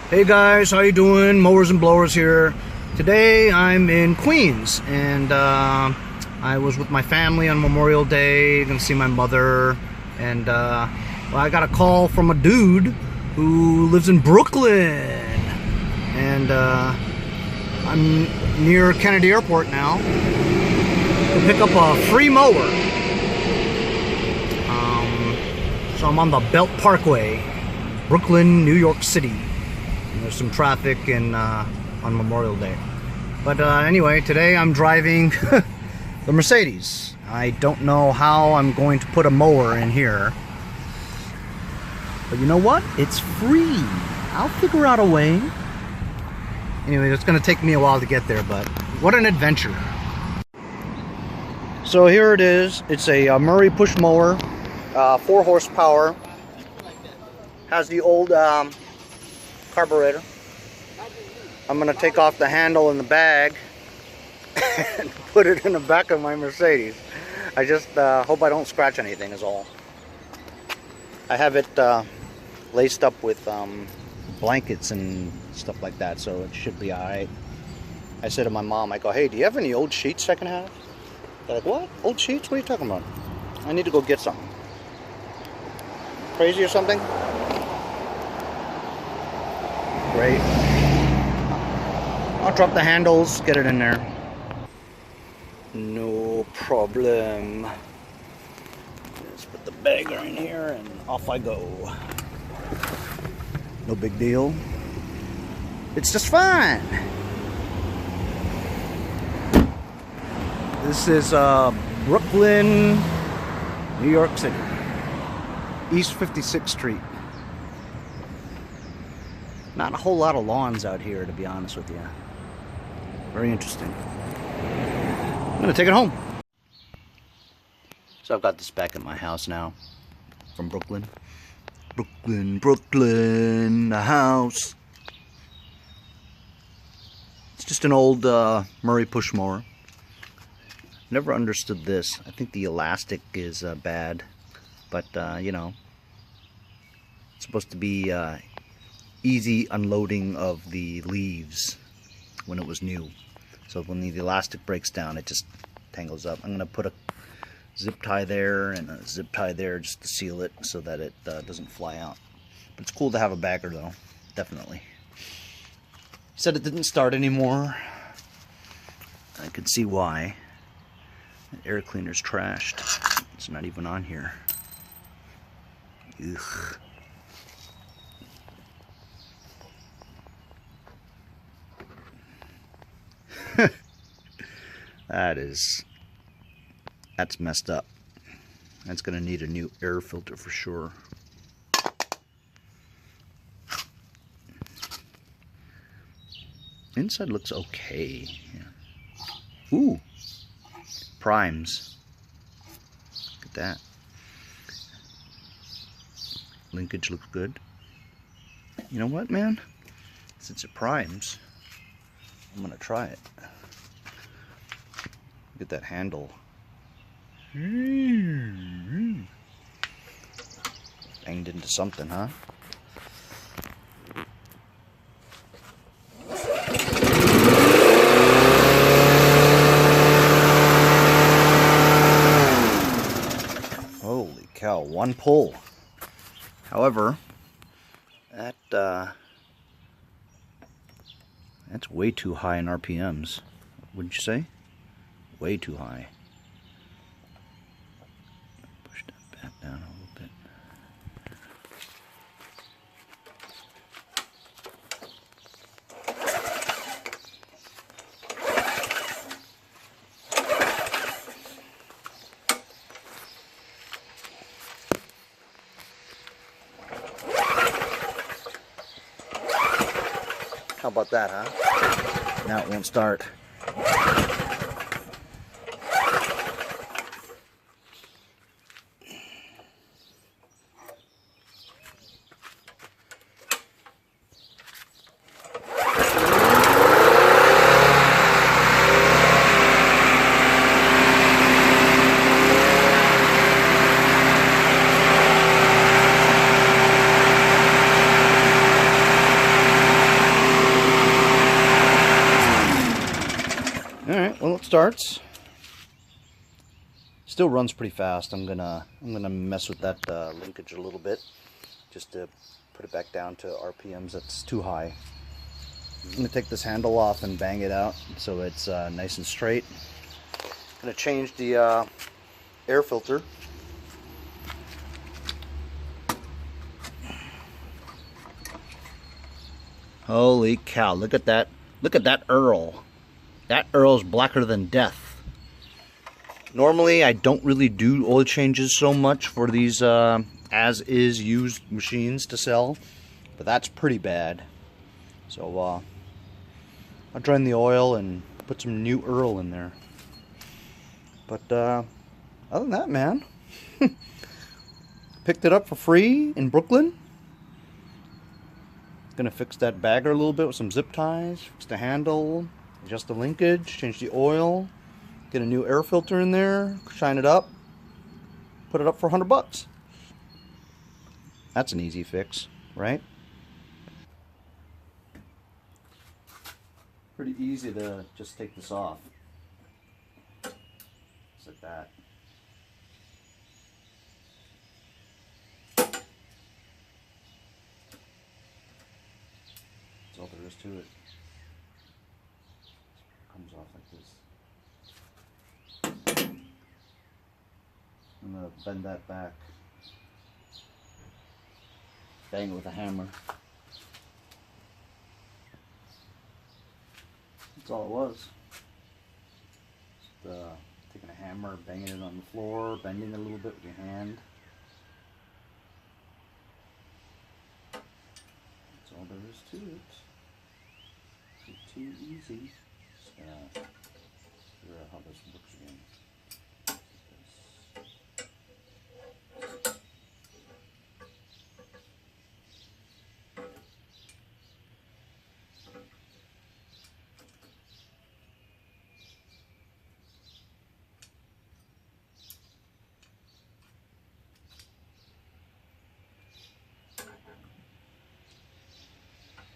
Hey guys, how you doing? Mowers and blowers here. Today I'm in Queens, and I was with my family on Memorial Day, gonna see my mother, and well, I got a call from a dude who lives in Brooklyn, and I'm near Kennedy Airport now to pick up a free mower. So I'm on the Belt Parkway, Brooklyn, New York City. There's some traffic on Memorial Day. But anyway, today I'm driving the Mercedes. I don't know how I'm going to put a mower in here. But you know what? It's free. I'll figure out a way. Anyway, it's going to take me a while to get there, but what an adventure. So here it is. It's a Murray push mower, 4 horsepower. Has the old carburetor. I'm gonna take off the handle and the bag and put it in the back of my Mercedes. I just hope I don't scratch anything is all. I have it laced up with blankets and stuff like that, so it should be alright. I said to my mom, I go, hey, do you have any old sheets I can have? They're like, what? Old sheets? What are you talking about? I need to go get some. Crazy or something? Great. I'll drop the handles, get it in there. No problem. Just put the bagger in here and off I go. No big deal. It's just fun. This is Brooklyn, New York City. East 56th Street. Not a whole lot of lawns out here, to be honest with you. Very interesting. I'm gonna take it home. So I've got this back at my house now, from Brooklyn. Brooklyn, the house. It's just an old Murray push mower. Never understood this. I think the elastic is bad, but you know, it's supposed to be easy unloading of the leaves when it was new. So when the elastic breaks down, it just tangles up. I'm going to put a zip tie there and a zip tie there just to seal it so that it doesn't fly out. But it's cool to have a bagger though, definitely. Said it didn't start anymore. I could see why. The air cleaner's trashed. It's not even on here. Ugh. That's messed up. That's gonna need a new air filter for sure. Inside looks okay. Yeah. Ooh, primes. Look at that. Linkage looks good. You know what, man? Since it primes, I'm gonna try it. Look at that handle. Banged into something, huh? Holy cow, one pull. However, that's way too high in RPMs, wouldn't you say? Way too high. Push that back down a little bit. How about that, huh? Now it won't start. Alright, well, it starts. Still runs pretty fast. I'm gonna mess with that linkage a little bit, just to put it back down to RPMs that's too high. I'm gonna take this handle off and bang it out so it's nice and straight. I'm gonna change the air filter. Holy cow, look at that. Look at that Earl. That Earl's blacker than death. Normally, I don't really do oil changes so much for these as-is used machines to sell, but that's pretty bad. So I'll drain the oil and put some new Earl in there. But other than that, man, picked it up for free in Brooklyn. Gonna fix that bagger a little bit with some zip ties, fix the handle, adjust the linkage, change the oil, get a new air filter in there, shine it up, put it up for $100. That's an easy fix, right? Pretty easy to just take this off. Just like that. That's all there is to it. Comes off like this. I'm gonna bend that back. Bang it with a hammer. That's all it was. Just taking a hammer, banging it on the floor, bending it a little bit with your hand. That's all there is to it. It's too easy. Just figure out how this works again.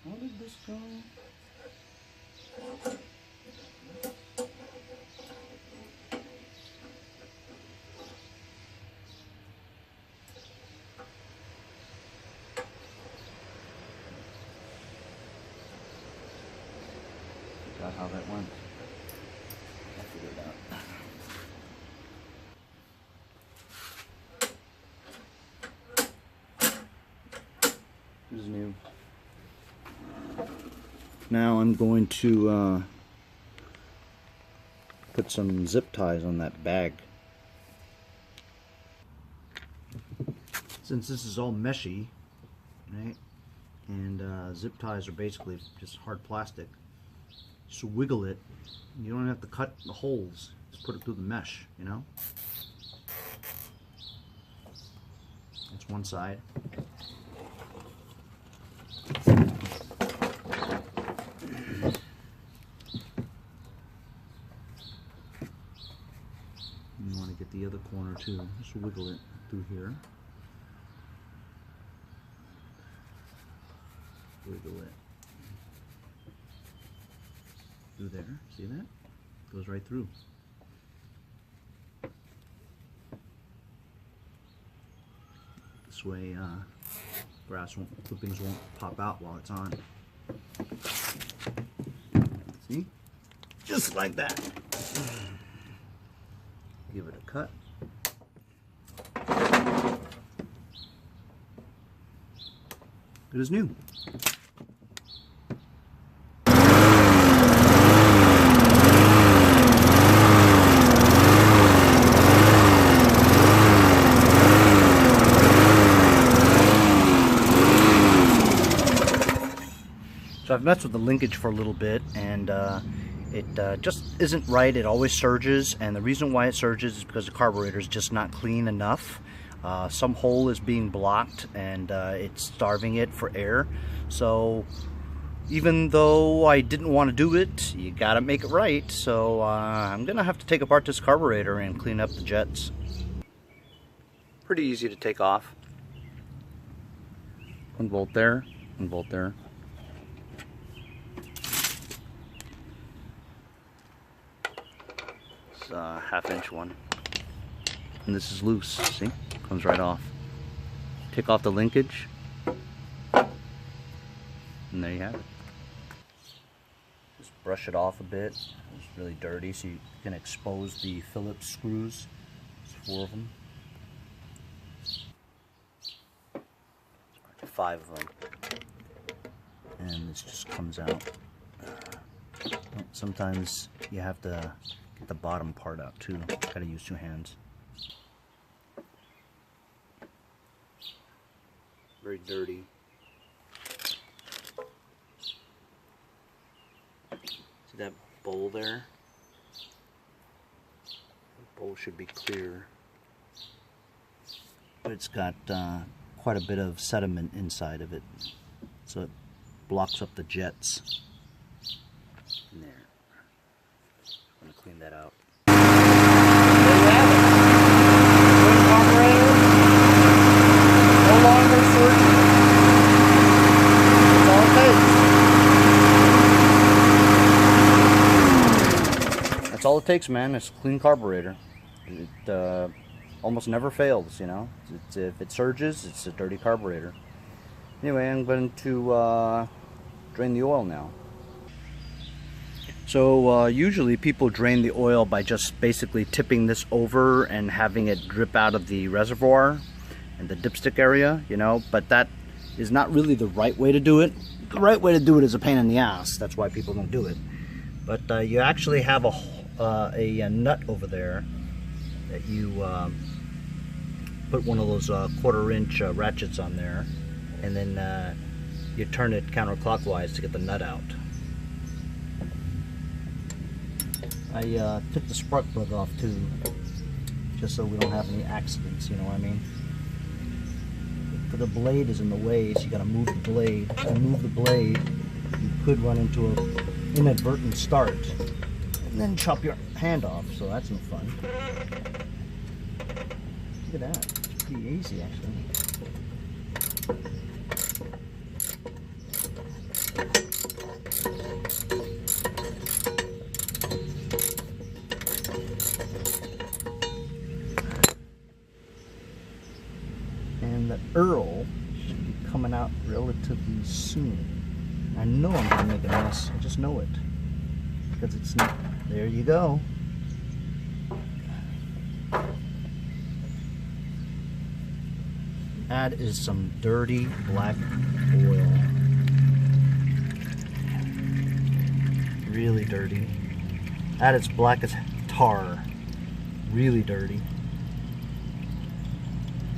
How did this go? Forgot how that went. I'll figure it out. This is new. Now I'm going to put some zip ties on that bag. Since this is all meshy, right, and zip ties are basically just hard plastic, just wiggle it. You don't have to cut the holes, just put it through the mesh, you know? That's one side. You want to get the other corner too. Just wiggle it through here. Wiggle it through there. See that? Goes right through. This way, clippings won't pop out while it's on. See? Just like that. Give it a cut. Good as new. So I've messed with the linkage for a little bit, and it just isn't right. It always surges, and the reason why it surges is because the carburetor is just not clean enough. Some hole is being blocked, and it's starving it for air. So even though I didn't want to do it, you gotta make it right. So I'm gonna have to take apart this carburetor and clean up the jets. Pretty easy to take off. 1 bolt there, 1 bolt there. this 1/2-inch one. And this is loose, see? Comes right off. Take off the linkage. And there you have it. Just brush it off a bit. It's really dirty, so you can expose the Phillips screws. There's 4 of them. 5 of them. And this just comes out. Sometimes you have to get the bottom part out too. Gotta use 2 hands. Very dirty. See that bowl there? The bowl should be clear. But it's got quite a bit of sediment inside of it. So it blocks up the jets. In there. I'm going to clean that out. There you have it. Twin carburetor. No longer surging. That's all it takes. That's all it takes, man. It's a clean carburetor. It almost never fails, you know. If it surges, it's a dirty carburetor. Anyway, I'm going to drain the oil now. So usually people drain the oil by just basically tipping this over and having it drip out of the reservoir and the dipstick area, you know, but that is not really the right way to do it. The right way to do it is a pain in the ass. That's why people don't do it. But you actually have a nut over there that you put one of those 1/4-inch ratchets on there, and then you turn it counterclockwise to get the nut out. I took the spark plug off too, just so we don't have any accidents, you know what I mean? But the blade is in the way, so you gotta move the blade. If you move the blade, you could run into an inadvertent start, and then chop your hand off, so that's no fun. Look at that, it's pretty easy actually. And the Earl should be coming out relatively soon. I know I'm gonna make a mess, I just know it. Because it's not, there you go. That is some dirty black oil. Really dirty. That is black as tar. Really dirty.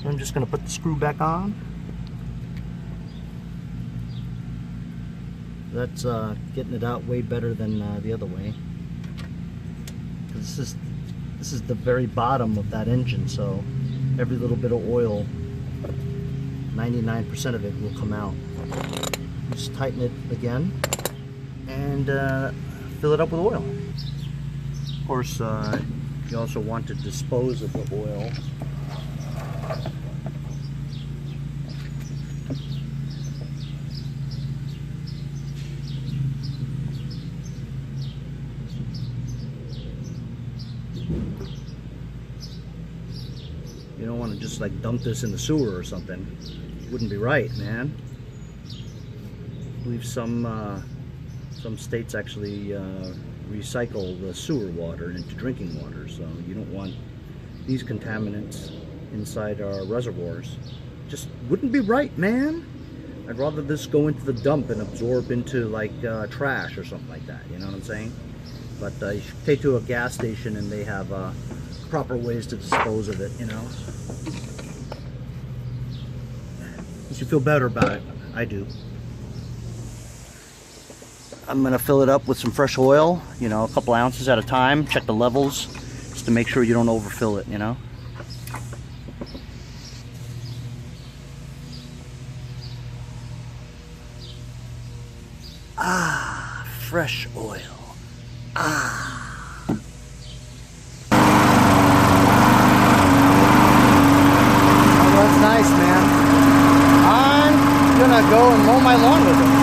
So I'm just going to put the screw back on. That's getting it out way better than the other way. 'Cause this is the very bottom of that engine, so every little bit of oil, 99% of it will come out. Just tighten it again and fill it up with oil. Of course, you also want to dispose of the oil. You don't want to just like dump this in the sewer or something. Wouldn't be right, man. I believe some states actually recycle the sewer water into drinking water, so you don't want these contaminants inside our reservoirs. Just wouldn't be right, man. I'd rather this go into the dump and absorb into like trash or something like that, you know what I'm saying? But you should take to a gas station and they have proper ways to dispose of it, you know. You feel better about it. I do. I'm gonna fill it up with some fresh oil, you know, a couple ounces at a time. Check the levels just to make sure you don't overfill it, you know. Ah, fresh oil. Ah. Oh, that's nice, man. I'm gonna go and mow my lawn with it.